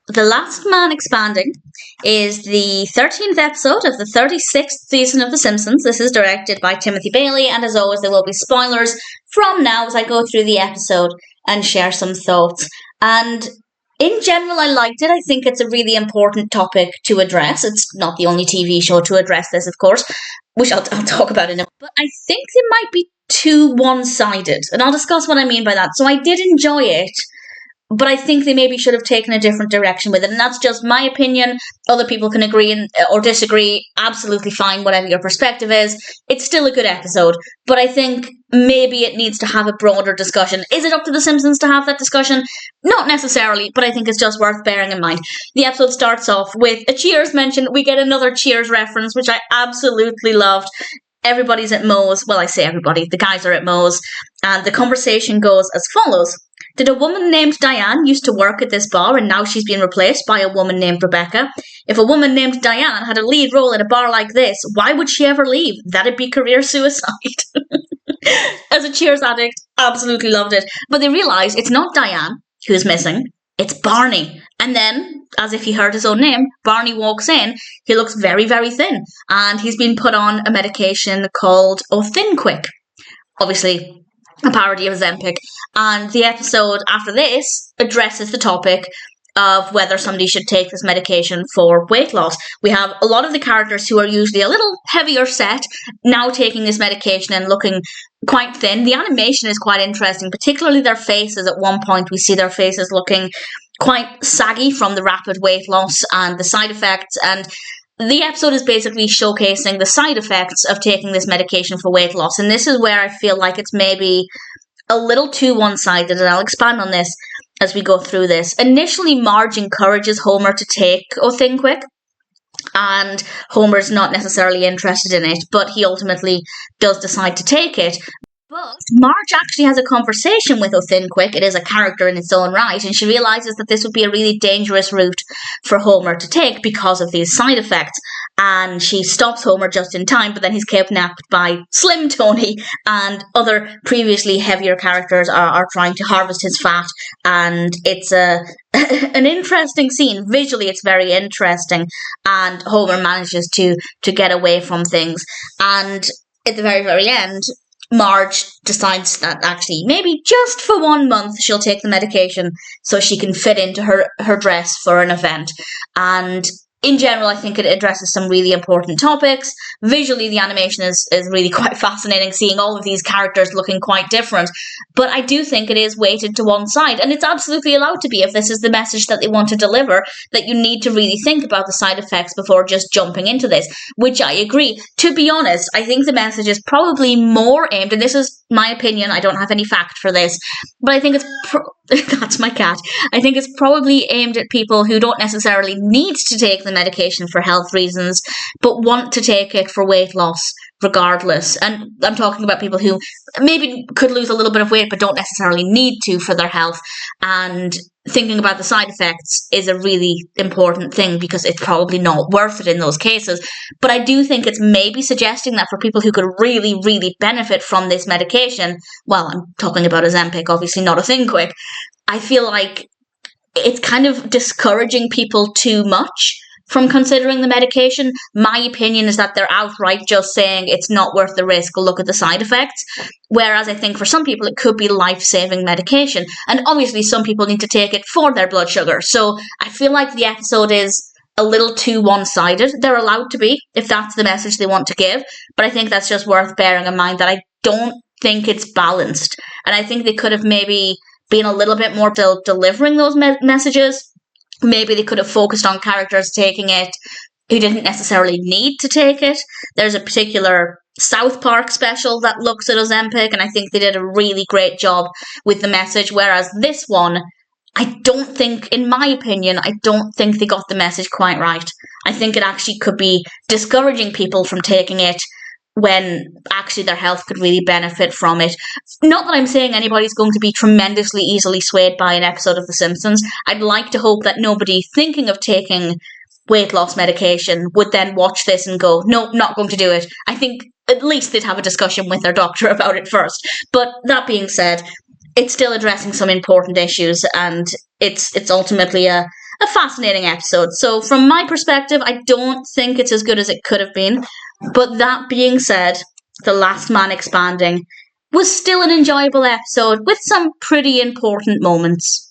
The Last Man Expanding is the 13th episode of the 36th season of The Simpsons. This is directed by Timothy Bailey, and as always, there will be spoilers from now as I go through the episode and share some thoughts. And in general, I liked it. I think it's a really important topic to address. It's not the only TV show to address this, of course, which I'll talk about in a minute. But I think it might be too one-sided, and I'll discuss what I mean by that. So I did enjoy it, but I think they maybe should have taken a different direction with it, and that's just my opinion. Other people can agree or disagree. Absolutely fine, whatever your perspective is. It's still a good episode, but I think maybe it needs to have a broader discussion. Is it up to The Simpsons to have that discussion? Not necessarily, but I think it's just worth bearing in mind. The episode starts off with a Cheers mention. We get another Cheers reference, which I absolutely loved. Everybody's at Moe's. Well, I say everybody. The guys are at Moe's. And the conversation goes as follows. Did a woman named Diane used to work at this bar and now she's been replaced by a woman named Rebecca? If a woman named Diane had a lead role in a bar like this, why would she ever leave? That'd be career suicide. As a Cheers addict, absolutely loved it. But they realise it's not Diane who's missing, it's Barney. And then, as if he heard his own name, Barney walks in. He looks very, very thin. And he's been put on a medication called Othinquick. Obviously, a parody of Ozempic. And the episode after this addresses the topic of whether somebody should take this medication for weight loss. We have a lot of the characters who are usually a little heavier set now taking this medication and looking quite thin. The animation is quite interesting, particularly their faces. At one point, we see their faces looking quite saggy from the rapid weight loss and the side effects. And the episode is basically showcasing the side effects of taking this medication for weight loss. And this is where I feel like it's maybe a little too one-sided, and I'll expand on this as we go through this. Initially, Marge encourages Homer to take Othinquick, and Homer's not necessarily interested in it, but he ultimately does decide to take it. But Marge actually has a conversation with Othinquick. It is a character in its own right, and she realises that this would be a really dangerous route for Homer to take because of these side effects. And she stops Homer just in time, but then he's kidnapped by Slim Tony, and other previously heavier characters are trying to harvest his fat. And it's an interesting scene. Visually, it's very interesting, and Homer manages to get away from things. And at the very, very end, Marge decides that actually maybe just for 1 month she'll take the medication so she can fit into her dress for an event. And in general, I think it addresses some really important topics. Visually, the animation is really quite fascinating, seeing all of these characters looking quite different. But I do think it is weighted to one side, and it's absolutely allowed to be if this is the message that they want to deliver, that you need to really think about the side effects before just jumping into this, which I agree. To be honest, I think the message is probably more aimed, and this is my opinion, I don't have any fact for this, but I think it's that's my cat. I think it's probably aimed at people who don't necessarily need to take the medication for health reasons, but want to take it for weight loss regardless. And I'm talking about people who maybe could lose a little bit of weight but don't necessarily need to for their health. And thinking about the side effects is a really important thing because it's probably not worth it in those cases. But I do think it's maybe suggesting that for people who could really, really benefit from this medication, well, I'm talking about Ozempic, obviously not Othinquick, I feel like it's kind of discouraging people too much from considering the medication. My opinion is that they're outright just saying it's not worth the risk, look at the side effects. Whereas I think for some people it could be life-saving medication. And obviously some people need to take it for their blood sugar. So I feel like the episode is a little too one-sided. They're allowed to be, if that's the message they want to give. But I think that's just worth bearing in mind that I don't think it's balanced. And I think they could have maybe been a little bit more delivering those messages. Maybe they could have focused on characters taking it who didn't necessarily need to take it. There's a particular South Park special that looks at Ozempic, and I think they did a really great job with the message, whereas this one, I don't think, in my opinion, I don't think they got the message quite right. I think it actually could be discouraging people from taking it when actually their health could really benefit from it. Not that I'm saying anybody's going to be tremendously easily swayed by an episode of The Simpsons. I'd like to hope that nobody thinking of taking weight loss medication would then watch this and go, no, not going to do it. I think at least they'd have a discussion with their doctor about it first. But that being said, it's still addressing some important issues, and it's ultimately a fascinating episode. So from my perspective, I don't think it's as good as it could have been. But that being said, The Last Man Expanding was still an enjoyable episode with some pretty important moments.